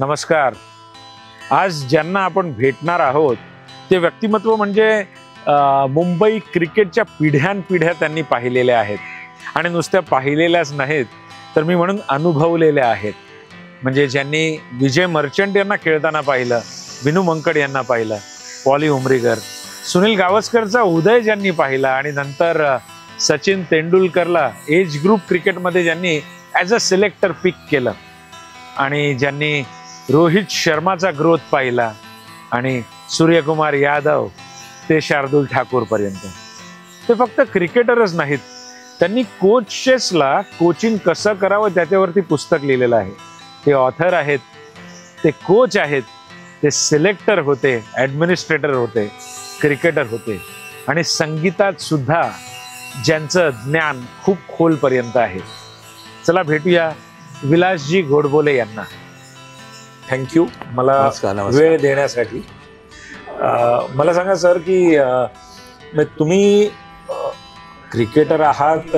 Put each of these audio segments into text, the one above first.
नमस्कार. आज ज्यांना आपण भेटणार आहोत ते व्यक्तिमत्व म्हणजे मुंबई क्रिकेटच्या पिढ्यानपिढ्या त्यांनी पाहिलेल्या आहेत आणि नुसत्या पाहिलेल्याच नाहीत तर मी म्हणून अनुभवलेल्या आहेत. म्हणजे ज्यांनी विजय मर्चंट यांना खेळताना पाहिलं, विनू मंकड यांना पाहिलं, पॉली उमरीगर, सुनील गावस्करचा उदय ज्यांनी पाहिला आणि नंतर सचिन तेंडुलकरला एज ग्रुप क्रिकेटमध्ये ज्यांनी ॲज अ सिलेक्टर पिक केलं आणि ज्यांनी रोहित शर्माचा ग्रोथ पाहिला आणि सूर्यकुमार यादव ते शार्दुल ठाकूर पर्यंत. ते फक्त क्रिकेटरच नाहीत, त्यांनी कोचेसला कोचिंग कसं करावं त्याच्यावरती पुस्तक लिहिलेलं आहे. ते ऑथर आहेत, ते कोच आहेत, ते सिलेक्टर होते, ॲडमिनिस्ट्रेटर होते, क्रिकेटर होते आणि संगीतात सुद्धा ज्यांचं ज्ञान खूप खोलपर्यंत आहे. चला भेटूया विलासजी घोडबोले यांना. थँक्यू मला वेळ देण्यासाठी. मला सांगा सर की तुम्ही क्रिकेटर आहात,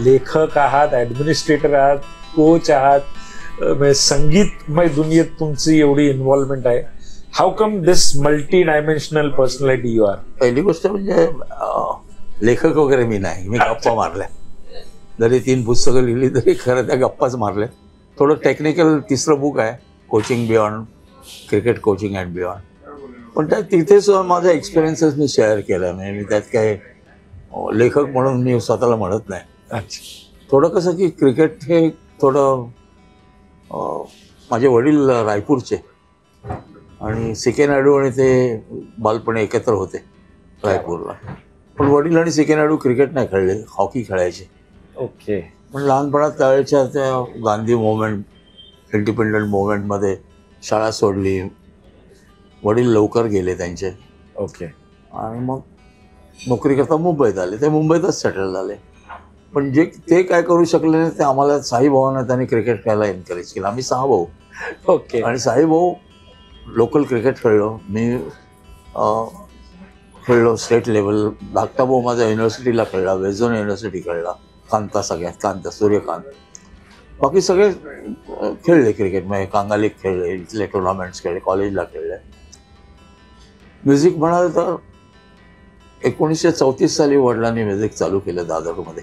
लेखक आहात, ॲडमिनिस्ट्रेटर आहात, कोच आहात, संगीतमय दुनियेत तुमची एवढी इन्व्हॉल्वमेंट आहे. How come this multi dimensional personality you are? पहिली गोष्ट म्हणजे लेखक वगैरे मी नाही, मी गप्पा मारल्या. जरी 3 पुस्तकं लिहिली तरी खरं त्या गप्पाच मारल्या. थोडं टेक्निकल तिसरं बुक आहे, coaching beyond, cricket coaching and beyond. पण त्या तिथेच माझा एक्सपिरियन्सेस मी शेअर केला. म्हणजे मी त्यात काय लेखक म्हणून मी स्वतःला म्हणत नाही. अच्छा. थोडं कसं की क्रिकेट हे थोडं माझे वडील रायपूरचे आणि सी.के. नायडू आणि ते बालपणे एकत्र होते रायपूरला. पण वडील आणि सी.के. नायडू क्रिकेट नाही खेळले, हॉकी खेळायचे. ओके. पण लहानपणात त्यावेळेच्या त्या गांधी मुवमेंट, इंडिपेंडंट मुवमेंटमध्ये शाळा सोडली. वडील लवकर गेले त्यांचे. ओके. आणि मग नोकरी करता मुंबईत आले. ते मुंबईतच सेटल झाले. पण जे ते काय करू शकले नाही ते आम्हाला साई भावांना त्यांनी क्रिकेट खेळायला एनकरेज केलं. आम्ही 6 भाऊ. ओके. आणि साई भाऊ लोकल क्रिकेट खेळलो. मी खेळलो स्टेट लेवल. धाकटा भाऊ माझा युनिव्हर्सिटीला खेळला, वेझोन युनिव्हर्सिटी खेळला, कांता, सगळ्यात कांता, सूर्यकांत. बाकी सगळे खेळले क्रिकेट. म्हणजे कांगालीत खेळले, इथले टुर्नामेंट्स खेळले, कॉलेजला खेळले. म्युझिक म्हणाल तर 1934 साली वडिलांनी म्युझिक चालू केलं दादरमध्ये.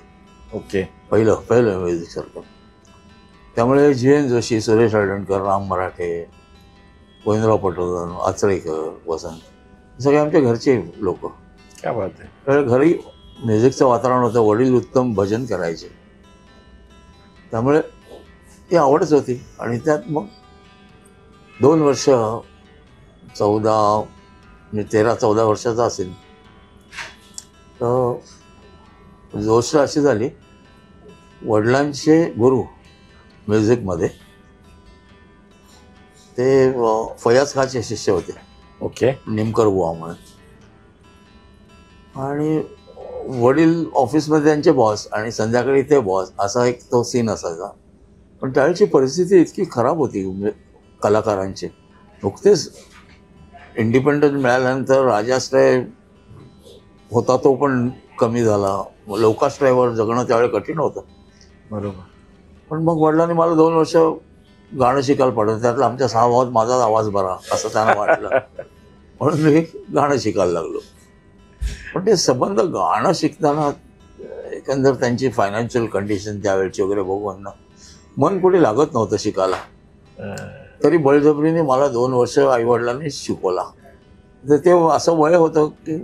ओके. पहिलं म्युझिक सर्कल. त्यामुळे जी.एन. जोशी, सुरेश हळदणकर, राम मराठे, गोविंदराव पटवर्धन, आचरेकर, वसंत सगळे आमच्या घरचे लोक. काय बात आहे. घरी म्युझिकचं वातावरण होतं. वडील उत्तम भजन करायचे. त्यामुळे ती आवडच होती. आणि त्यात मग 2 वर्ष 13-14 वर्षाचा असेल तर गोष्ट अशी झाली, वडिलांचे गुरु म्युझिकमध्ये ते फयाज खानचे शिष्य होते. ओके. निमकर बुवा म्हणून. आणि वडील ऑफिसमध्ये त्यांचे बॉस आणि संध्याकाळी ते बॉस, असा एक तो सीन असायचा. पण त्यावेळची परिस्थिती इतकी खराब होती कलाकारांची. नुकतेच इंडिपेंडन्स मिळाल्यानंतर राजाश्रय होता तो पण कमी झाला. लोकाश्रयावर जगणं त्यावेळी कठीण होतं. बरोबर. पण मग वडिलांनी मला 2 वर्ष गाणं शिकायला पडलं. त्यातलं आमच्या 6 भावात माझाच आवाज बरा असं त्यांना वाटलं. म्हणून मी गाणं शिकायला लागलो. पण ते संबंध गाणं शिकताना एकंदर त्यांची फायनान्शियल कंडिशन त्यावेळची वगैरे बघून मन कुठे लागत नव्हतं शिकायला. तरी बळजबरीने मला 2 वर्ष आईवडिलांनी शिकवला. तर ते असं वय होतं की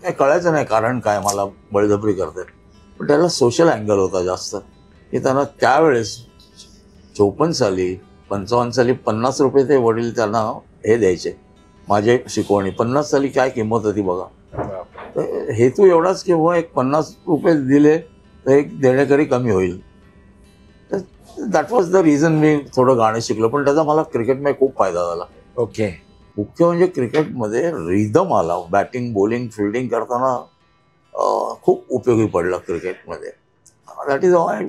काय कळायचं नाही कारण काय मला बळजबरी करतात. पण त्याला सोशल अँगल होता जास्त की त्यांना त्यावेळेस 54 साली 55 साली 50 रुपये ते वडील त्यांना हे द्यायचे माझे शिकवणी. 50 साली काय किंमत होती बघा. तर हेतू एवढाच की व एक 50 रुपये दिले तर एक देणेकरी कमी होईल. तर दॅट वॉज द रिझन मी थोडं गाणं शिकलो. पण त्याचा मला क्रिकेटमध्ये खूप फायदा झाला. ओके. मुख्य म्हणजे क्रिकेटमध्ये रिदम आला. बॅटिंग, बॉलिंग, फिल्डिंग करताना खूप उपयोगी पडला क्रिकेटमध्ये. That is Y.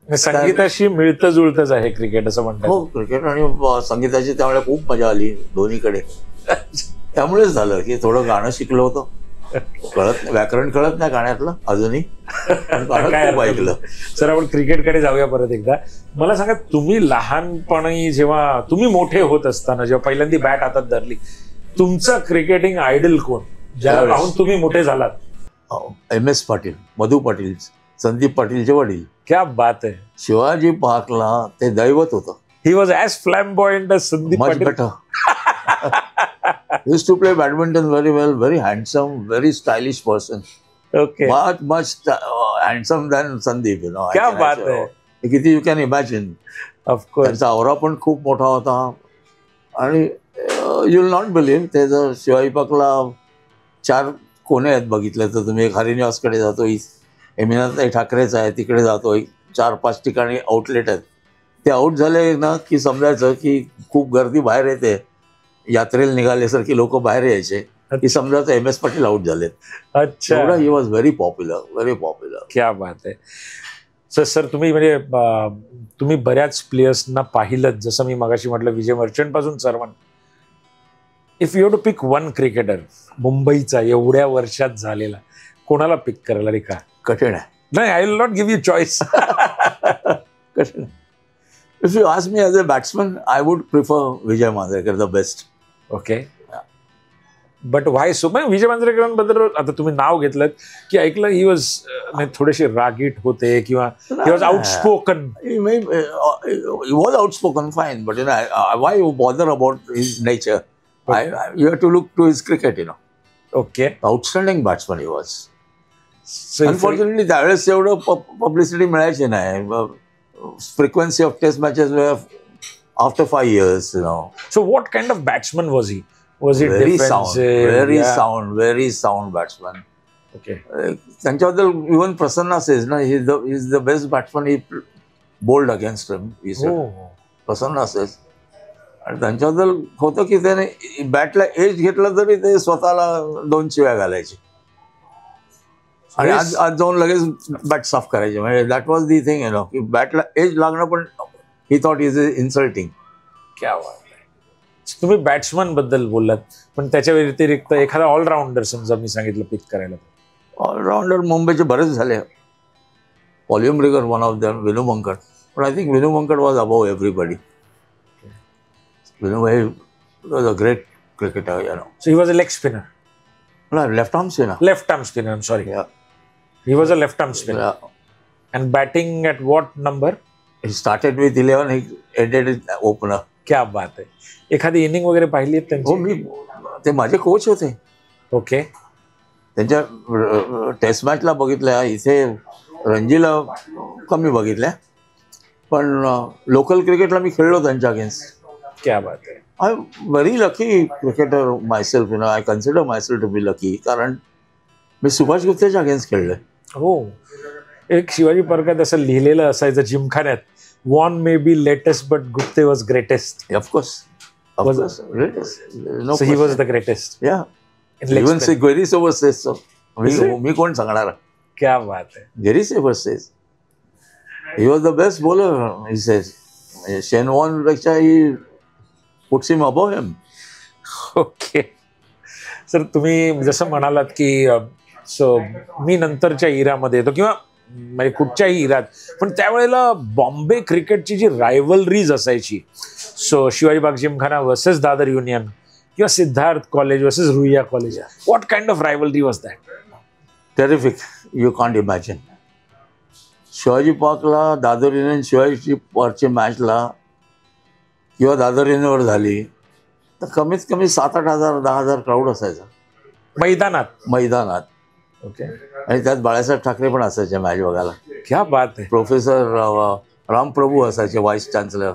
संगीताशी मिळतं जुळतंच आहे क्रिकेट असं म्हणतात. हो, क्रिकेट आणि संगीताची त्यामुळे खूप मजा आली दोन्हीकडे. त्यामुळेच झालं की थोडं गाणं शिकलो होतं. व्याकरण कळत नाही गाण्यातलं अजूनही. पण गाणं काय खूप हरकत ऐकलं. नाही. सर आपण क्रिकेटकडे जाऊया परत एकदा. मला सांगा, तुम्ही लहानपणी जेव्हा तुम्ही मोठे होत असताना जेव्हा पहिल्यांदा बॅट हातात धरली, तुमचं क्रिकेटिंग आयडल कोण, ज्याला त्यावेळेस. पाहून तुम्ही मोठे झालात? MS पाटील, मधू पाटील, संदीप पाटीलचे वडील. क्या बात आहे. शिवाजी पार्कला ते दैवत होतं. He was as flamboyant as Sandeep much Patil. Better. Used to play badminton very well, very handsome, very stylish person. Okay. Much handsome than Sandeep, I क्या can बात say. आहे. किती यू कॅन इमॅजिन. ऑफकोर्स. त्यांचा आवरा पण खूप मोठा होता आणि यू विल नॉट बिलीव्ह, ते जर शिवाजी पार्कला 4 कोणे आहेत बघितलं तर तुम्ही, एक हरिनिवासकडे जातोय, हेमंतताई ठाकरेच आहे तिकडे जातोय, 4-5 ठिकाणी आउटलेट आहेत. ते आउट झाले ना की समजायचं की खूप गर्दी बाहेर येते, यात्रेला निघाल्यासारखी लोक बाहेर यायचे की समजायचं MS पाटील आउट झालेत. अच्छा. एवढा he was very popular, very popular. क्या बात आहे. सर तुम्ही म्हणजे तुम्ही बऱ्याच प्लेयर्सना पाहिलं, जसं मी मगाशी म्हटलं विजय मर्चंट पासून सर्वांना. If you to pick one cricketer मुंबईचा एवढ्या वर्षात झालेला, कोणाला पिक करायला रे? का कठीण आहे. नाही, I will not give you choice. कठीण आहे. If you ask me as a batsman, I would prefer Vijay Manjrekar the best. Okay. But why so? मग विजय मांजरेकरांबद्दल आता तुम्ही नाव घेतलं की ऐकलं ही वॉज थोडेसे रागीट होते किंवा he was outspoken. He was outspoken, fine, but why you bother about his nature? You have to look to his cricket, okay. Outstanding batsman he was. Unfortunately, त्यावेळेस एवढं पब्लिसिटी मिळायची नाही. Frequency of test matches were after 5 years, So what kind of batsman was he? Was he Very sound, defensive? very Yeah. sound, very sound batsman. Okay. त्यांच्याबद्दल even Prasanna says ना, he's the best batsman he bowled against him. He said. Oh. Prasanna says. आणि त्यांच्याबद्दल होतं की त्याने बॅटला age घेतलं तरी ते स्वतःला 2 शिव्या घालायचे आणि आज जाऊन लगेच बॅट साफ करायचे. म्हणजे दॅट वॉज दी थिंग, की बॅटला एज लागणं पण ही थॉट इज इन्सल्टिंग. क्या बात आहे. तुम्ही बॅट्समन बद्दल बोललात, पण त्याच्या व्यतिरिक्त एखादा ऑलराऊंडर समजा मी सांगितलं पिक करायला? ऑलराऊंडर मुंबईचे बरेच झाले. Polly Umrigar one of them, Vinoo Mankad. पण I think Vinoo Mankad was above everybody. Vinoo was a great cricketer, So he was a leg spinner. Left arm spinner. Left arm spinner, I'm sorry. Yeah. He was a left arm spinner. Yeah. And batting at what number? He started with 11, he ended it opener. क्या बात आहे. एखादी inning वगैरे पाहिली आहे हो, त्यांची? मी ते माझे कोच होते. ओके. त्यांच्या टेस्ट मॅचला बघितल्या, इथे रणजीला कमी बघितल्या, पण लोकल क्रिकेटला मी खेळलो त्यांच्या अगेन्स्ट. क्या बात आहे. I am very lucky cricketer myself, I consider myself to be lucky, कारण मी सुभाष गुप्तेच्या अगेन्स्ट खेळलोय. हो. एक शिवाजी पार्कात असं लिहिलेलं असायचं जिमखान्यात, one may be latest but Gupte was greatest. Of course, So he was the greatest. Yeah. In leg Even spin. Gary Sober says so. Is it? मी कोण सांगणार? क्या बात आहे. Gary Sober says he was the best bowler. He says Shane Warne पेक्षा he puts him above him. Okay. Sir तुम्ही जसं म्हणालात की सो मी नंतरच्या इरामध्ये येतो किंवा म्हणजे कुठच्याही इरात, पण त्यावेळेला बॉम्बे क्रिकेटची जी रायव्हलरीज असायची, सो शिवाजी बाग जिमखाना वर्सेस दादर युनियन किंवा Siddharth college versus Ruia college, what kind of rivalry was that? Terrific. You can't imagine. Shivaji पार्कला दादर युनियन शिवाजी पार्कच्या मॅचला किंवा दादर युनियनवर झाली तर कमीत कमी 7-8 हजार 10,000 क्राऊड असायचा मैदानात. ओके. आणि त्यात बाळासाहेब ठाकरे पण असायचे मॅच बघायला. क्या बात आहे. प्रोफेसर रामप्रभू असायचे व्हाईस चान्सलर.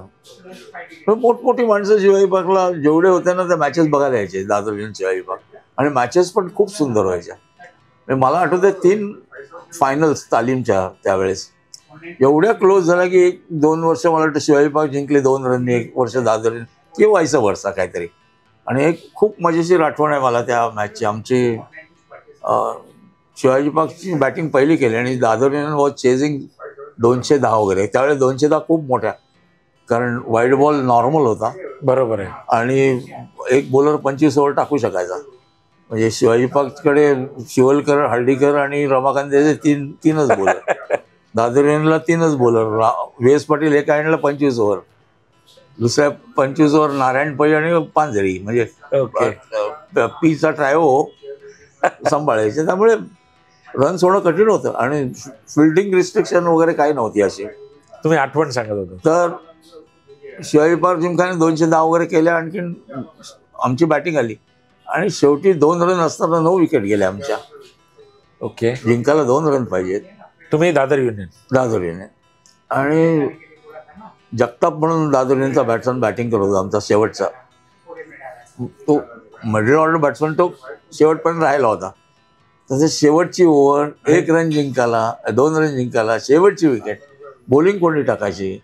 मोठमोठी माणसं शिवाजी पार्कला जेवढे होते ना, त्या मॅचेस बघायला यायचे दादर युनियन शिवाजी पार्क. आणि मॅचेस पण खूप सुंदर व्हायच्या. मला आठवतं 3 फायनल्स तालीमच्या त्यावेळेस एवढ्या क्लोज झाल्या की 1-2 वर्ष मला वाटतं शिवाजी पार्क जिंकले 2 रननी, 1 वर्ष दादर किंवा व्हायचं वर्षा काहीतरी. आणि एक खूप मजेशीर आठवण आहे मला त्या मॅचची. आमची शिवाजी पार्कची बॅटिंग पहिली केली आणि दादर युनियन वॉज चेझिंग 210 वगैरे. त्यावेळेस 210 खूप मोठ्या, कारण वाईड बॉल नॉर्मल होता. बरोबर आहे. आणि एक बॉलर 25 ओव्हर टाकू शकायचा. म्हणजे शिवाजी पार्ककडे शिवलकर, हर्डीकर आणि रमाकांत याचे तीनच बॉलर. दादरेनला 3च बॉलर. व्ही.एस. पाटील एका हँडला 25 ओव्हर, दुसऱ्या 25 ओव्हर नारायण पै आणि पांजरी, म्हणजे पीचा ट्रायो सांभाळायचे. त्यामुळे रन्स होणं कठीण होतं आणि फिल्डिंग रिस्ट्रिक्शन वगैरे काही नव्हती अशी. तुम्ही आठवण सांगत होता. तर शिवाजी पार्क जिमखाने 210 वगैरे केल्या. आणखीन आमची बॅटिंग आली आणि शेवटी 2 रन असताना 9 विकेट गेल्या आमच्या. ओके. जिंकायला 2 रन पाहिजेत. तुम्ही दादर युनियन. आणि जगताप म्हणून दादर युनियनचा बॅट्समन बॅटिंग करत होता आमचा शेवटचा. तो मिडल ऑर्डर बॅट्समन, तो शेवटपर्यंत राहिला होता. तसं शेवटची ओव्हर 1 रन जिंकायला, 2 रन जिंकायला, शेवटची विकेट, बॉलिंग कोणी टाकायची.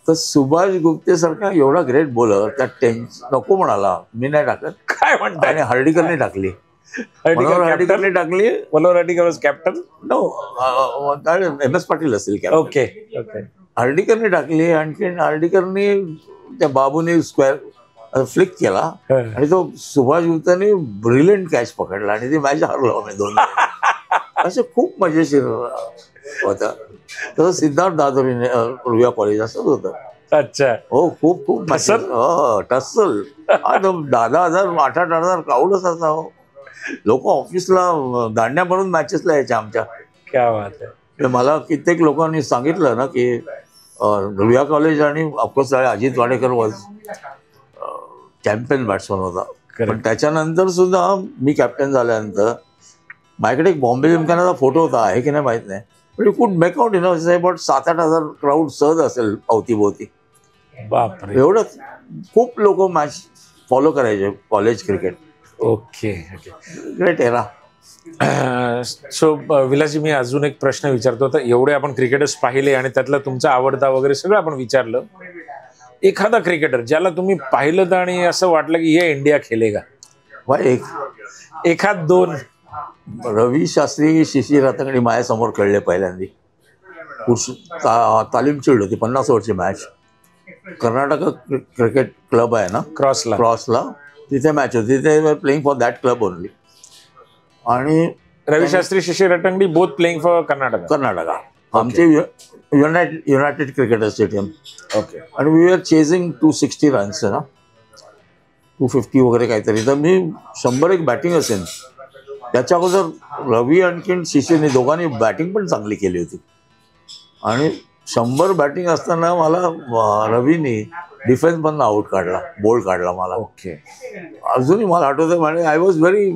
तर सुभाष गुप्तेसारखा एवढा ग्रेट बॉलर त्या नको म्हणाला, मी नाही टाकत. काय म्हणता? आणि हर्डीकरने टाकली. हर्डीकरने टाकली. Manohar Hardikar captain. No, MS Patil असेल कॅप्टन. ओके. हर्डीकरने टाकली. आणखीन हर्डीकरने त्या बाबूने स्क्वेअर फ्लिक केला आणि तो सुभाष गुप्ताने ब्रिलियंट कॅच पकडला आणि ती मॅच हरलो आम्ही 2. असं खूप मजेशीर होता. तसं सिद्धार्थ दादर रुया कॉलेज असंच होतं. अच्छा. हो, खूप खूप टस्सल. 10,000 8,000 क्राऊड असायचा. हो, लोक ऑफिसला दांड्या म्हणून मॅचेसला यायच्या आमच्या. क्या बात आहे. मला कित्येक लोकांनी सांगितलं ना की रुया कॉलेज आणि of course Ajit Wadekar was champion batsman होता. पण त्याच्यानंतर सुद्धा मी कॅप्टन झाल्यानंतर माझ्याकडे एक बॉम्बे जिमखान्याचा फोटो होता, आहे की नाही माहित नाही, पण यू कुड मेक आउट अबाउट 7-8,000 क्राऊड सहज असेल अवतीभोवती. बापरे. एवढं खूप लोक मॅच फॉलो करायचे college cricket. Okay. Great era. So Vilasji, मी अजून एक प्रश्न विचारतो. तर एवढे आपण क्रिकेटर्स पाहिले आणि त्यातला तुमचा आवडता वगैरे सगळं आपण विचारलं. एखादा क्रिकेटर ज्याला तुम्ही पाहिलं आणि असं वाटलं की हे इंडिया खेळेगा, एखाद 2? रवी शास्त्री, शिशिर रतंगडी माझ्यासमोर खेळले पहिल्यांदी. तालीम चिल्ड होती, 50 ओव्हरची मॅच. कर्नाटक क्रिकेट क्लब आहे ना क्रॉसला, तिथे मॅच होती. तिथे playing for that club only. आणि रवी शास्त्री, शिशिर रतंगडी बोथ प्लेइंग फॉर कर्नाटका. आमचे युनायटेड क्रिकेटर स्टेडियम. ओके. आणि वी आर चेझिंग 260 रन्स ना, 250 वगैरे काहीतरी. तर मी 100 बॅटिंग असेल. त्याच्या अगोदर रवी आणखीन शिशिरने दोघांनी बॅटिंग पण चांगली केली होती. आणि 100 बॅटिंग असताना मला रवीने डिफेन्स मधून आउट काढला, बोल्ड काढला मला. ओके. अजूनही मला आठवतं, म्हणजे I was very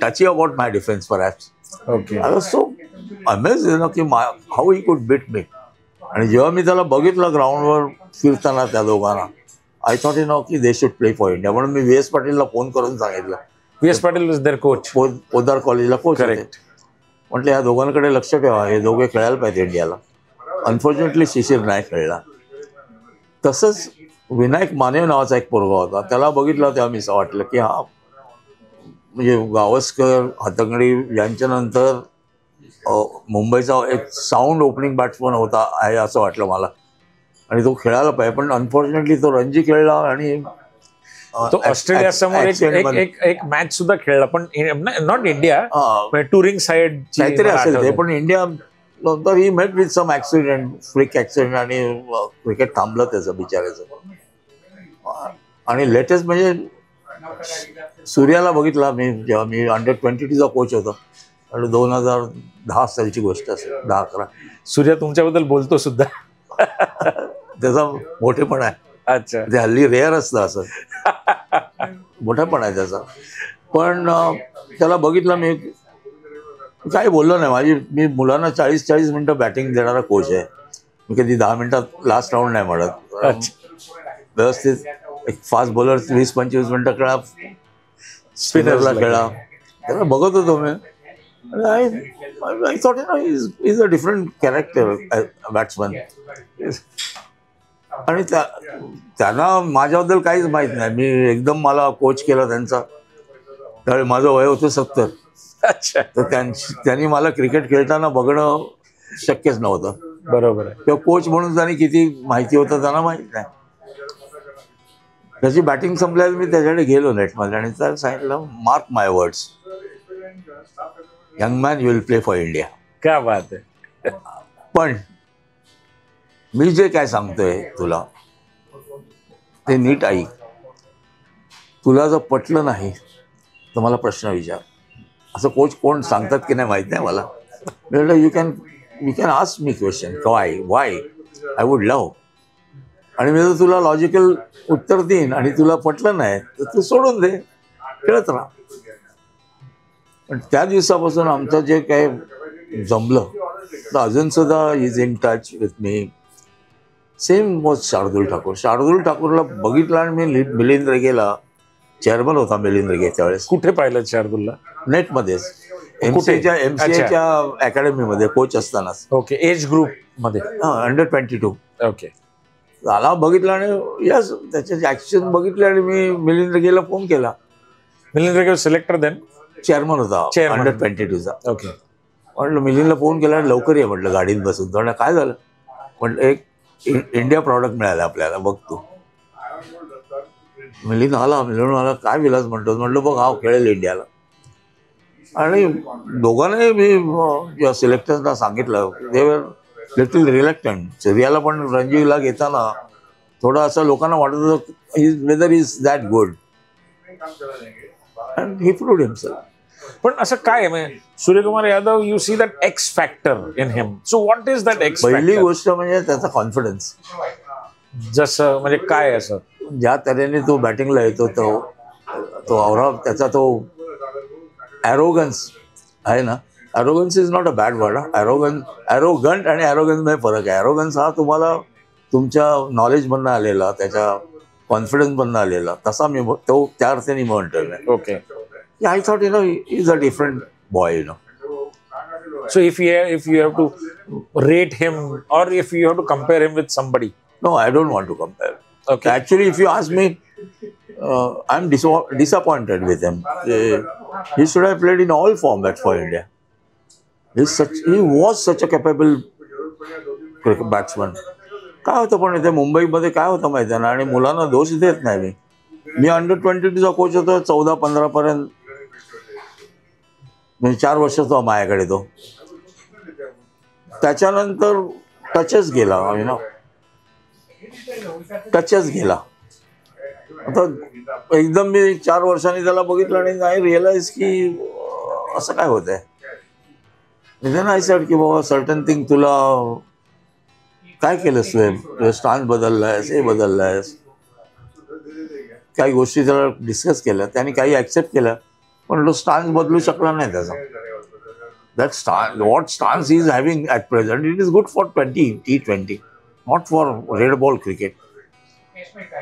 टची about my defence perhaps. Okay. I was so अमेज ना की how he could beat me. आणि जेव्हा मी त्याला बघितलं ग्राउंडवर फिरताना त्या दोघांना, आय थॉट की they should play for India. म्हणून मी व्ही.एस. पाटीलला फोन करून सांगितलं. VS. Patil was their coach. Poddar कॉलेजला कोच. करेक्ट. म्हटलं या दोघांकडे लक्ष ठेवा, हे दोघे खेळायला पाहिजे इंडियाला. अनफॉर्च्युनेटली शिशिर नाही खेळला. तसंच विनायक माने नावाचा एक पोरगा होता, त्याला बघितला तेव्हा मी असं वाटलं की हा म्हणजे गावस्कर, हातंगडी यांच्यानंतर मुंबईचा एक साऊंड ओपनिंग बॅट्समन होता आहे असं वाटलं मला. आणि तो खेळायला पाहिजे. पण अनफॉर्च्युनेटली तो रणजी खेळला आणि तो ऑस्ट्रेलिया समोर एक मॅच सुद्धा खेळला, पण नॉट इंडिया, टुरिंग साइड काहीतरी असेल ते. पण इंडिया नंतर he met with some accident, freak accident, आणि क्रिकेट थांबलं त्याचं बिचारायचं. आणि लेटेस्ट म्हणजे सूर्याला बघितला मी, जेव्हा मी अंडर-22चा कोच होतो. आणि 2010 सालची गोष्ट असेल, 10-11. सूर्या तुमच्याबद्दल बोलतो सुद्धा. त्याचा मोठेपण आहे. अच्छा. ते हल्ली रेअर असतं असं. मोठेपण आहे त्याचा. पण त्याला बघितलं मी, काही बोललो नाही. मी मुलांना 40 मिनिटं बॅटिंग देणारा कोच आहे. मी कधी 10 मिनिटात लास्ट राऊंड नाही म्हणत. व्यवस्थित एक फास्ट बॉलर 20-25 मिनिटं खेळा, स्पिनरला खेळा. त्याला बघत होतो मी. I thought is a different character batsman. आणि त्यांना माझ्याबद्दल काहीच माहीत नाही. मी एकदम मला कोच केला त्यांचा. त्यावेळी माझं वय होतं 70. अच्छा. तर त्यांनी मला क्रिकेट खेळताना बघणं शक्यच नव्हतं. बरोबर आहे. किंवा कोच म्हणून त्यांनी किती माहिती होतं त्यांना माहीत नाही. त्याची बॅटिंग संपल्यावर मी त्याच्याकडे गेलो नेटमध्ये आणि त्याला सांगितलं, mark my words, young man, you will play for India. क्या बात आहे. पण मी जे काय सांगतोय तुला ते नीट ऐक. तुला जर पटलं नाही तर मला प्रश्न विचार. असं कोण सांगतात की नाही माहीत नाही मला. म्हटलं you can ask me question, Y I would love. आणि मी जर तुला लॉजिकल उत्तर देईन आणि तुला पटलं नाही तर तू सोडून दे, खेळत राहा. पण त्या दिवसापासून आमचं जे काही जमलं तर अजून सुद्धा is in touch with me. Same was Shardul Thakur. Shardul ठाकूरला बघितलं आणि मी मिलिंद रेगेला, चेअरमन होता मिलिंद रेगे त्यावेळेस. कुठे पाहिलं शार्दूलला? नेटमध्येच, एमसीएच्या अकॅडमीमध्ये कोच असतानाच. ओके, एज ग्रुप मध्ये? अंडर-22. ओके. त्याला बघितलं आणि यस त्याचे ऍक्शन बघितले आणि मी मिलिंद रेगेला फोन केला. मिलिंद रेगे सिलेक्टर देन? चेअरमन होता अंडर-22चा. ओके. म्हटलं मिलिंदला फोन केला आणि लवकर ये म्हटलं गाडीत बसून. तर काय झालं म्हटलं, एक इंडिया प्रॉडक्ट मिळाला आपल्याला, बघ तू. मिलिंद आला, काय विलास म्हणतो. म्हटलं बघ, हा खेळेल इंडियाला. आणि दोघांनाही मी सिलेक्टर्सना सांगितलं, दे वर लिटिल रिलक्टंट. सिरियाला पण रणजीला घेताना थोडं असं लोकांना वाटत होतं whether is that good, and he proved himself. पण असं काय आहे Suryakumar Yadav, you see that X factor in him. So what is that X factor? पहिली गोष्ट म्हणजे त्याचा कॉन्फिडन्स. जसं म्हणजे काय असं? ज्या तऱ्हेने तो बॅटिंगला येतो तो औरा, त्याचा तो ॲरोगन्स आहे ना. Arrogance is not a bad word. Arrogant आणि ॲरोगन्समध्ये फरक आहे. ॲरोगन्स हा तुम्हाला तुमच्या नॉलेजमधनं आलेला, त्याच्या कॉन्फिडन्समधनं आलेला, तसा मी तो त्या अर्थाने म्हणतो. Okay. I thought is a different boy. So if you have to rate him, or if you have to compare him with somebody? No, I don't want to compare. Okay. Actually, if you ask me, I'm disappointed with him. He should have played in all formats for India. He was such a capable batsman. काय होतं पण इथे मुंबईमध्ये काय होतं माहिती आहे ना, आणि मुलांना दोष देत नाही मी अंडर-22चा कोच होतो 14-15 पर्यंत. म्हणजे 4 वर्ष तो माझ्याकडे. तो त्याच्यानंतर टचच गेला, टचच गेला. आता एकदम मी 4 वर्षांनी त्याला बघितलं आणि आय रिअलाइज की असं काय होतंय. देन आय सेड की बाबा सर्टन थिंग तुला काय केलंस तू, स्टान्स बदललायस, हे बदललायस, काही गोष्टी त्याला डिस्कस केल्या, त्याने काही ॲक्सेप्ट केलं, पण तो स्टान्स बदलू शकला नाही त्याचा. That what stance is having at present, it is good for T20, not for red ball cricket.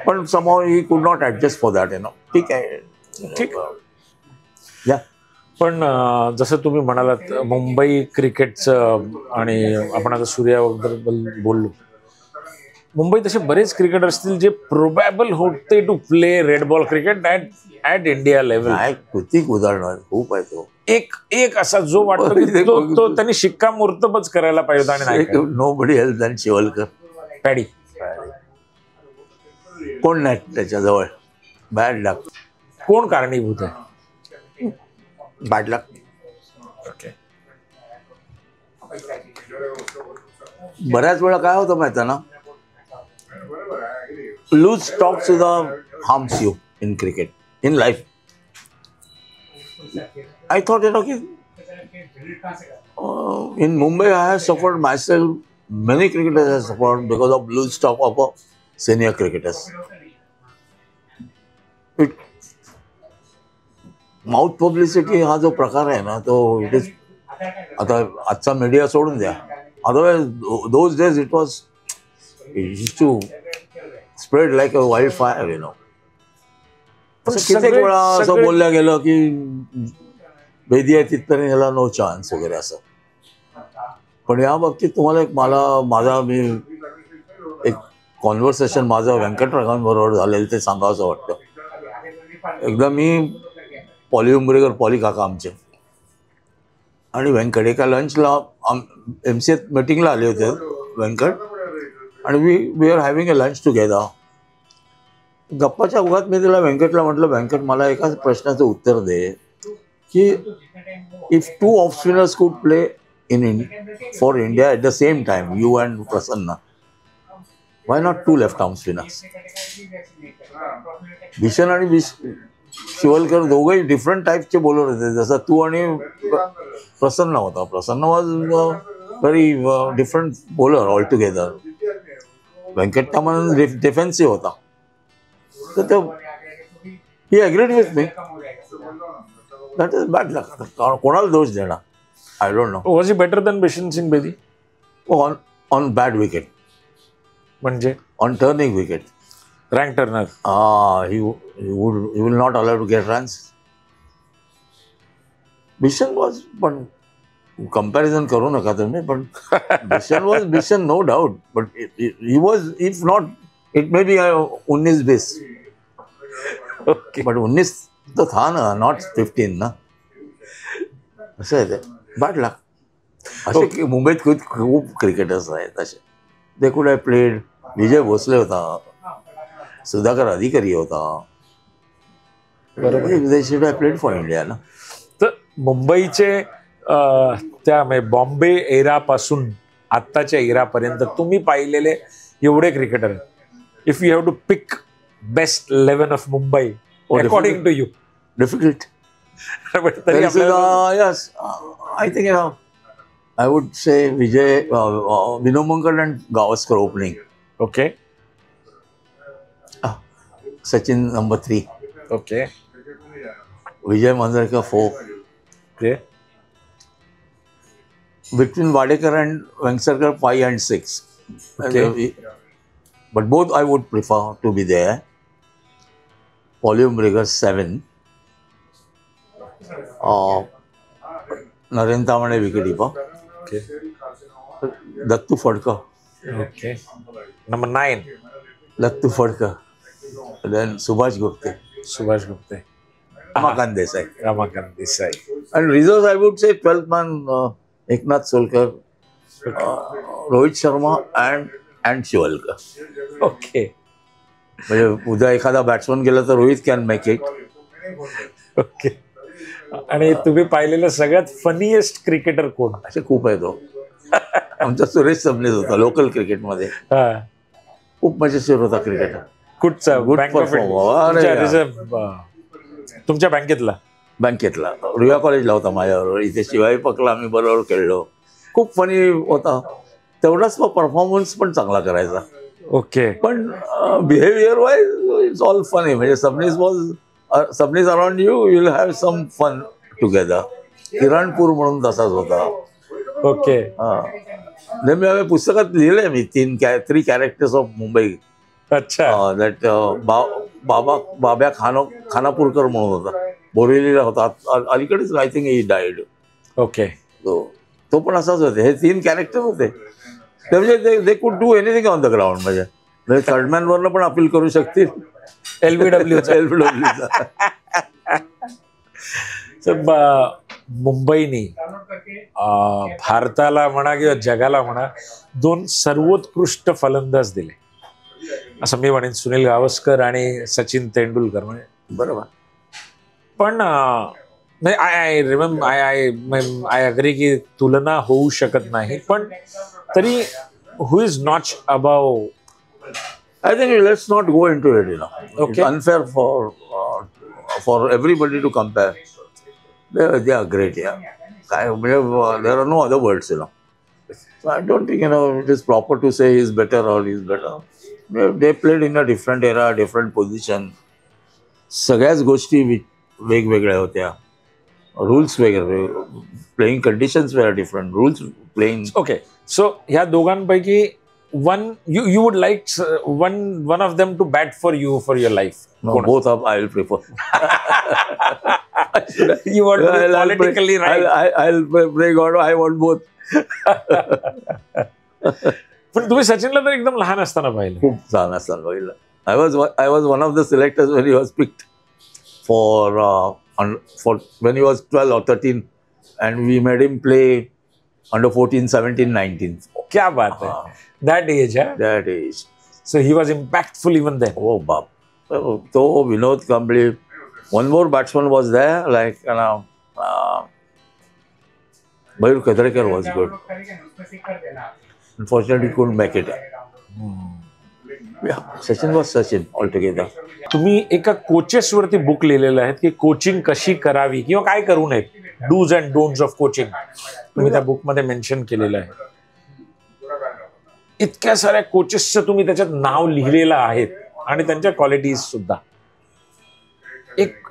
पण somehow he could not adjust for that. ठीक आहे, ठीक. या पण जसं तुम्ही म्हणालात मुंबई क्रिकेटचं, आणि आपण आता सूर्याबद्दल बोललो, मुंबईत असे बरेच क्रिकेटर असतील जे प्रोबॅबल होते to play red ball cricket at India level. कृतिक उदाहरण खूप आहे. तो एक असा जो वाटतो की तो त्यांनी शिक्कामोर्तबच करायला पाहिजे आणि नाही. Nobody else than Shivalkar. Paddy कोण नाही त्याच्याजवळ. बॅड लक. कोण कारणीभूत आहे? बॅड लक. ओके. बऱ्याच वेळा काय होतं माहिती ना, लूज टॉक सुद्धा harms you in cricket, in life. I thought की in Mumbai I have suffered myself, many cricketers have suffered because of loose talk of senior cricketers. Mouth publicity हा जो प्रकार आहे ना, तो इट इज, आता आजचा मीडिया सोडून द्या, otherwise those days it was to spread like a wild fire. कित्येक वेळा असं बोलल्या गेलं की बेदी आहे तिथपर्यंत याला नो चान्स वगैरे असं. पण या बाबतीत तुम्हाला मी एक कॉन्व्हर्सेशन माझं व्यंकटराघवांबरोबर झालेलं ते सांगावंसं वाटतं. एकदा मी पॉली उंबरेकर, पॉली काका आमचे, आणि व्यंकट एका लंचला MCA मीटिंगला आले होते व्यंकट, आणि we are having a lunch together. गप्पाच्या ओघात मी तिला व्यंकटला म्हटलं, व्यंकट मला एका प्रश्नाचं उत्तर दे की इफ 2 ऑफ स्पिनर्स कुड play for India at the same time, you and Prasanna, why not 2 left arm spinners? भीषण आणि शिवलकर दोघंही डिफरंट टाईपचे बॉलर होते, जसं तू आणि प्रसन्न होता. Prasanna was very different bowler all together. Venkataraman defensive होता. तर he agreed with me. That is bad luck. कोणाला दोष देणार? I don't know. Was he better than Bishan Singh Bedi on bad wicket, म्हणजे on turning wicket. Rank turner. He will not allow to get runs. Bishan was, पण comparison करू नका तुम्ही, पण Bishan was Bishan, no doubt, but he was, if not, it may be 19-20. Okay. but 19 तो था ना, not 15 ना. असं आहे ते. बॅड लक. असे मुंबईत खूप क्रिकेटर्स आहेत असे. They could have played. विजय भोसले होता, सुधाकर अधिकारी होता. They should have played for India ना. तर मुंबईचे त्या बॉम्बे एरापासून आत्ताच्या एरापर्यंत तुम्ही पाहिलेले एवढे cricketer, if you have to pick best 11 of Mumbai according to you, difficult. Yes, I think I would say Vijay, Vinomankar and Gavaskar opening. Okay. Sachin number 3. Okay. Vijay Mandarkar 4. Okay. Between Wadekar and Venksarakar 5 and 6. Okay. But both I would prefer to be there. Paulie Umbriger 7. Naren Tamane wicketkeeper. Okay. Dattu Fadkar. Okay. Number 9. Dattu Fadkar. Then Subhash Gupte. Subhash Gupte. Ramakant Desai. Ramakant Desai. And reserves I would say 12th man Eknath Solkar, Rohit Sharma and Shivalkar. Okay. म्हणजे उद्या एखादा batsman गेला तर Rohit can make it. Okay. आणि तुम्ही पाहिलेलं सगळ्यात funniest cricketer कोण? असे खूप आहे. तो आमचा सुरेश सबनीस होता लोकल क्रिकेटमध्ये. खूप मजेशीर होता क्रिकेटर. कुठचा? Good performer. तुमच्या बँकेतला? बँकेतला. रुया कॉलेजला होता माझ्याबरोबर. इथे शिवाई पकला आम्ही बरोबर खेळलो. खूप फनी होता. तेवढाच परफॉर्मन्स पण चांगला करायचा. ओके. पण behaviour wise it's all funny. म्हणजे Sabnis around you will have some fun together. Kiranpur म्हणून तसाच होता. ओके. मी पुस्तकात लिहिलंय मी 3 कॅरेक्टर्स ऑफ मुंबई. अच्छा. दॅट बाब्या खानापूरकर म्हणून होता. बोरिवलीला होता. अलीकडेच I think he died. Okay. तो पण असाच होते. हे 3 कॅरेक्टर होते. ते म्हणजे they could do anything on the ground. म्हणजे थर्डमॅन वरनं पण अपील करू शकतील. एलबीडब्ल्यूचा. मुंबईने भारताला म्हणा किंवा जगाला म्हणा 2 सर्वोत्कृष्ट फलंदाज दिले असं मी म्हणेन. सुनील गावस्कर आणि सचिन तेंडुलकर. म्हणजे बरोबर. पण आय अग्री की तुलना होऊ शकत नाही. पण तरी who is not above? I think let's not go into it. Okay. It's unfair for everybody to compare. They are great. Yeah. There are no other words. So I don't think it is proper to say he's better or he's better. They played in a different era, different position. सगळ्याच गोष्टी वेगवेगळ्या होत्या. Rules वेगळे. Playing conditions were different. Rules playing. Okay. So ह्या दोघांपैकी you would like one of them to bat for you for your life? No, both of I will prefer. You want to be politically right? I'll pray God. I want both. पण तुम्ही सचिनला तर एकदम लहान असताना पाहिलं. खूप लहान असताना पाहिलं. I was one of the selectors when he was picked for when he was 12 or 13, and we made him play under 14, 17, 19. क्या बात है. That age, huh? That age. So he was impactful even then. Oh, Bob. तो Vinod Kamble. One more batsman was there like Mayur Kadrekar was good. Unfortunately couldn't make it. Sachin was Sachin all together. तुम्ही एका coaches वरती book लिहिलेलं आहे की कोचिंग कशी करावी किंवा काय करू नये, dos and don'ts of coaching, तुम्ही त्या बुक मध्ये मेन्शन केलेलं आहे. इतक्या साऱ्या कोचेसचं तुम्ही त्याच्यात नाव लिहिलेलं आहे आणि त्यांच्या क्वालिटीज सुद्धा.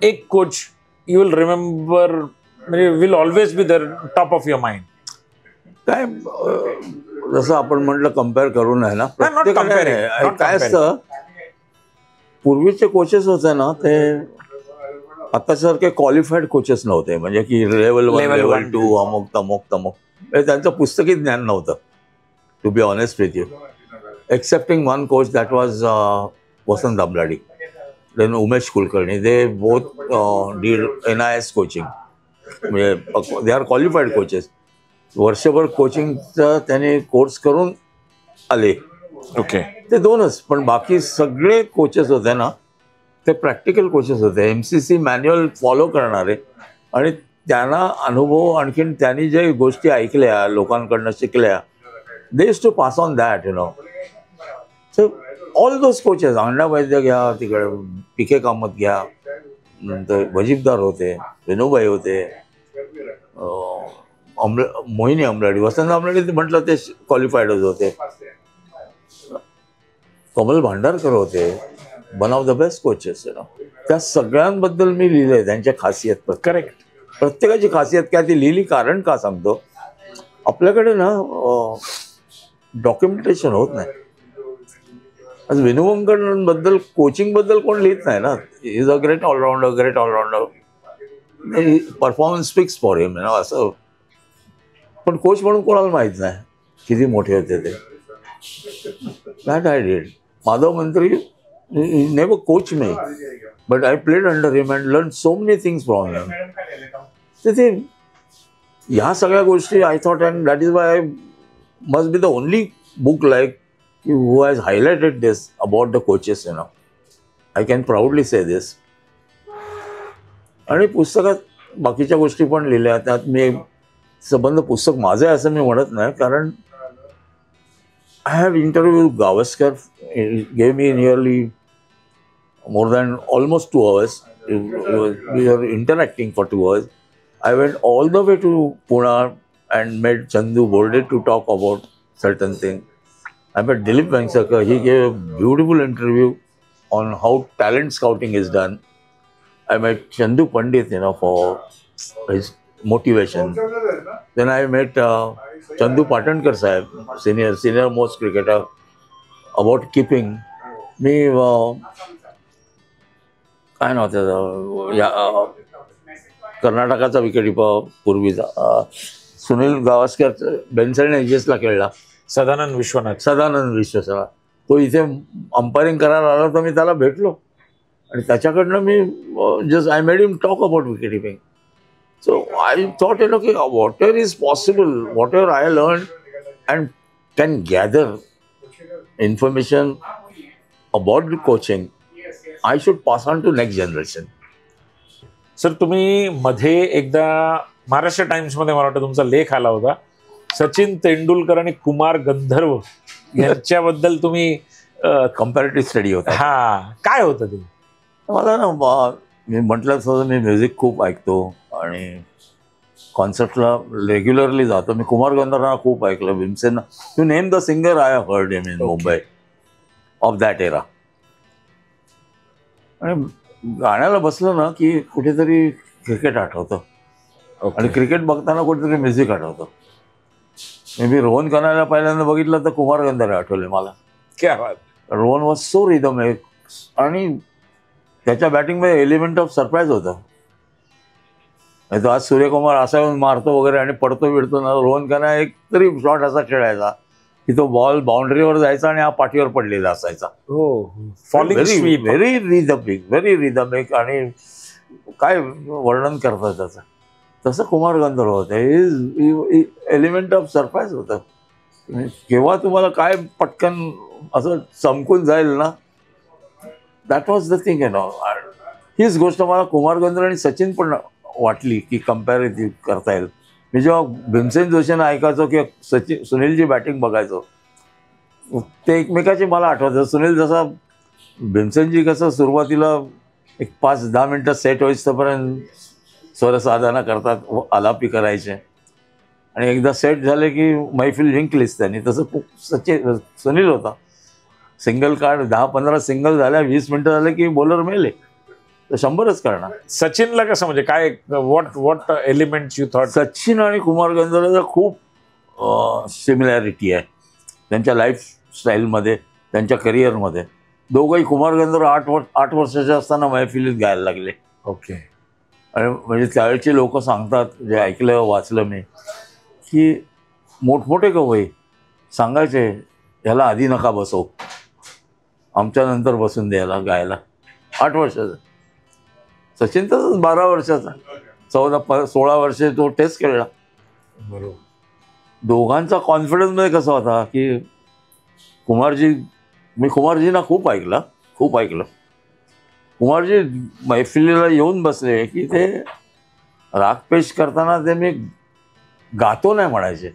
एक कोच यू विल रिमेंबर, म्हणजे will always be the top of your mind. काय जसं आपण म्हटलं कम्पेअर करू नये ना. काय असतं, पूर्वीचे कोचेस होते ना ते आतासारखे क्वालिफाईड कोचेस नव्हते. म्हणजे की लेवल 1 लेवल 2 अमुक तमुक तमुक, त्यांचं पुस्तकी ज्ञान नव्हतं. To be honest with you, excepting one coach that was Vasant Damladi, then Umesh Kulkarni. They both did NIS coaching. म्हणजे दे आर क्वालिफाईड कोचेस. वर्षभर कोचिंगचा त्यांनी कोर्स करून आले. ओके. ते दोनच. पण बाकी सगळे कोचेस होते ना ते प्रॅक्टिकल कोचेस होते, MCC मॅन्युअल फॉलो करणारे. आणि त्यांना अनुभव, आणखीन त्यांनी जे गोष्टी ऐकल्या, लोकांकडनं शिकल्या, they used to pass on that, you know. So all those coaches, Anna Vaidya घ्या, तिकडे PK कामत घ्या, नंतर वजीबदार होते, विनोबाई होते, मोहिनी अमराडी, वसंत अमराडी म्हटलं ते क्वालिफाईडच होते, कमल भांडारकर होते. One of the best coaches. त्या सगळ्यांबद्दल मी लिहिलंय, त्यांच्या खासियत. करेक्ट. प्रत्येकाची खासियत काय ती लिहिली. कारण का सांगतो, आपल्याकडे ना डॉक्युमेंटेशन होत नाही. आज विनोबंकरांबद्दल कोचिंगबद्दल कोण लिहित नाही ना. Is a great allrounder, great allrounder, performance speaks for him, असं. पण कोच म्हणून कोणाला माहीत नाही किती मोठे होते ते. That I did. Madhav Mantri never coach me, but I played under him and learn so many things from him. तर ते ह्या सगळ्या गोष्टी I thought, and that is why I must be the only book like who has highlighted this about the coaches, you know. I can proudly say this. आणि पुस्तकात बाकीच्या गोष्टी पण लिहिल्या. त्यात मी संबंध पुस्तक माझं आहे असं मी म्हणत नाही, कारण I have interview Gavaskar. Gave me nearly more than almost 2 hours. We were interacting for 2 hours. I went all the way to Pune and met Chandu Borde to talk about certain things. I met Dilip Vengsarkar. He gave a beautiful interview on how talent scouting is done. I met Chandu Pandit, you know, for his motivation. Then I met Chandu Patankar sahib, senior most cricketer, about keeping. Me काय नव्हतं, कर्नाटकाचा wicketkeeper पूर्वीचा Sunil Gavaskar Benson एजेसला खेळला. Sadanand Vishwanath sir, तो इथे umpiring करायला आला तर मी त्याला भेटलो आणि त्याच्याकडनं मी just I made him talk about wicket keeping. So I thought you know की whatever is possible, whatever I learn and can gather information about coaching, I should pass on to next generation. Sir, तुम्ही मध्ये एकदा महाराष्ट्र टाइम्समध्ये मला वाटतं तुमचा लेख आला होता, सचिन तेंडुलकर आणि कुमार गंधर्व यांच्याबद्दल तुम्ही कम्पॅरेटिव्ह स्टडी होता. हा, काय होतं ते? मला ना, मी म्हटलं तसं मी म्युझिक खूप ऐकतो आणि कॉन्सर्टला रेग्युलरली जातो. मी कुमार गंधर्वांना खूप ऐकलं, Bhimsen. You name the singer I have heard him in Mumbai of that era. आणि गाण्याला बसलं ना की कुठेतरी क्रिकेट आठवतं आणि क्रिकेट बघताना कुठेतरी म्युझिक आठवतं. मी रोहन कनाला पहिल्यांदा बघितलं तर कुमार गंधर्व आठवले मला. क्या बात. रोहन वॉज सो रिदमिक आणि त्याच्या बॅटिंगमध्ये एलिमेंट ऑफ सरप्राईज होतं. नाही तर आज सूर्यकुमार असा येऊन मारतो वगैरे आणि पडतो बिडतो ना, रोहन कना एक तरी शॉट असा खेळायचा की तो बॉल बाउंड्रीवर जायचा आणि हा पाठीवर पडलेला असायचा. व्हेरी रिदमिक आणि काय वर्णन करतात त्याचं. तसं कुमार गंधर्व होतं. इज एलिमेंट ऑफ सरप्राईज होतं. केव्हा तुम्हाला काय पटकन असं चमकून जाईल ना, दॅट वॉज द थिंग हीच गोष्ट मला कुमार गंधर्व आणि सचिन पण वाटली की कम्पॅरेटिव्ह करता येईल. मी जेव्हा भीमसेन जोशींना ऐकायचो किंवा सुनीलची बॅटिंग बघायचो, ते एकमेकाची मला आठवतं. सुनील जसा भीमसेनजी कसं सुरुवातीला एक 5-10 मिनटं सेट होईस्तोपर्यंत स्वरसाधना करतात, आलापी करायचे, आणि एकदा सेट झाले की मैफिल जिंकलीच त्यांनी. तसं सुनील होता. सिंगल काढ 10-15 सिंगल झाल्या, 20 मिनटं झाले की बॉलर मेले, तर 100च करणार. सचिनला कसं, म्हणजे काय, what element you thought? Sachin आणि कुमार गंधर्वला खूप सिमिलॅरिटी आहे त्यांच्या लाईफस्टाईलमध्ये, त्यांच्या करिअरमध्ये. दोघंही, कुमार गंधर्व 8 वर्षाचे असताना मैफिलीत गायला लागले. ओके. आणि म्हणजे त्यावेळेची लोक सांगतात, जे ऐकलं वाचलं मी, की मोठमोठे कवई सांगायचे ह्याला आधी नका बसव, आमच्या नंतर बसून द्यायला गायला. 8 वर्षाचा. सचिन तसंच 12 वर्षाचा, 16 वर्षे तो टेस्ट खेळला. बरोबर. दोघांचा कॉन्फिडन्समध्ये कसा होता की मी कुमारजींना खूप ऐकलं. कुमारजी मैफिलीला येऊन बसले की ते राग पेश करताना ते मी गातो नाही म्हणायचे,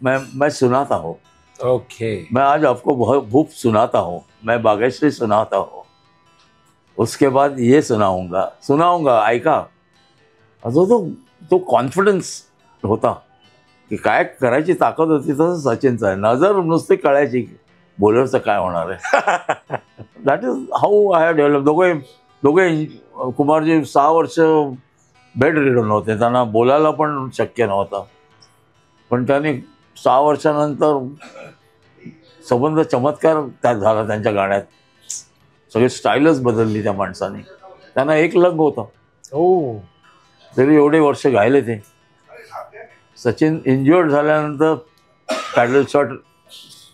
मैं सुनाता हूँ. ओके. मैं आज आपको भूप सुनाता हूँ, मैं बागेश्वरी सुनाता हूँ, उसके बाद ये सुनाऊंगा ऐका. तो कॉन्फिडन्स होता की काय करायची ताकद होती. तसं सचिनचं आहे. नजर नुसती कळायची बॉलरचं काय होणार आहे. That is how I have develop. दोघे कुमारजी 6 वर्ष बेड रिडन होते, त्यांना बोलायला पण शक्य नव्हतं, पण त्यांनी 6 वर्षानंतर संबंध चमत्कार त्यात झाला. त्यांच्या गाण्यात सगळी स्टाईलच बदलली त्या माणसाने. त्यांना एक लंग होता. तरी एवढे वर्ष गायले ते. सचिन इंज्युअर्ड झाल्यानंतर पॅडल शॉट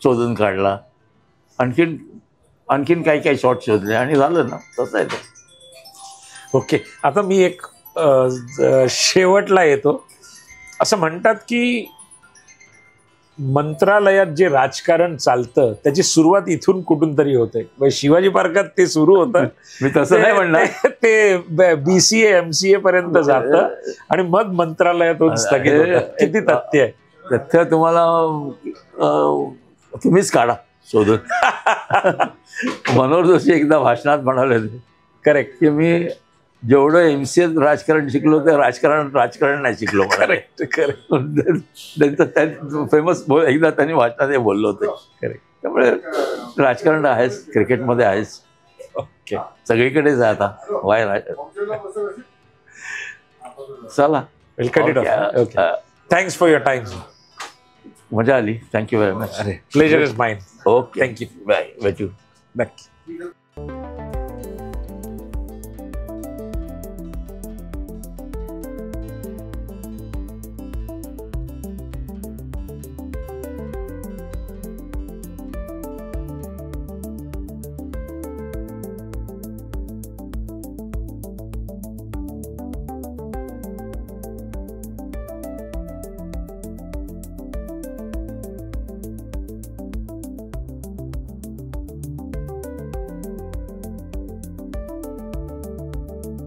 शोधून काढला, आणखीन काही शॉट शोधले आणि झालं ना. तसं आहे ते. ओके. आता मी एक शेवटला येतो. असं म्हणतात की मंत्रालयात जे राजकारण चालतं त्याची सुरुवात इथून कुठून तरी होते. शिवाजी पार्कात ते सुरू होतं. मी तसं नाही म्हणणार. ते BCA MCA पर्यंत जातं आणि मग मंत्रालयातून स्थगित होतं. किती तथ्य आहे? तथ्य तुम्हाला तुम्हीच काढा शोधून. मनोहर जोशी एकदा भाषणात म्हणाले होते, करेक्ट, की मी जेवढं MCA राजकारण शिकलो ते राजकारण नाही शिकलो. करेक्ट. त्यांचं फेमस एकदा त्यांनी भाषणात हे बोललो होते. करेक्ट. त्यामुळे राजकारण आहेच, क्रिकेटमध्ये आहेच. ओके. सगळीकडेच आहे आता. चला, okay. Thanks for your time. मजा आली. Thank you very much. Pleasure is mine. Okay, thank you. Bye. भेटू. नक्की.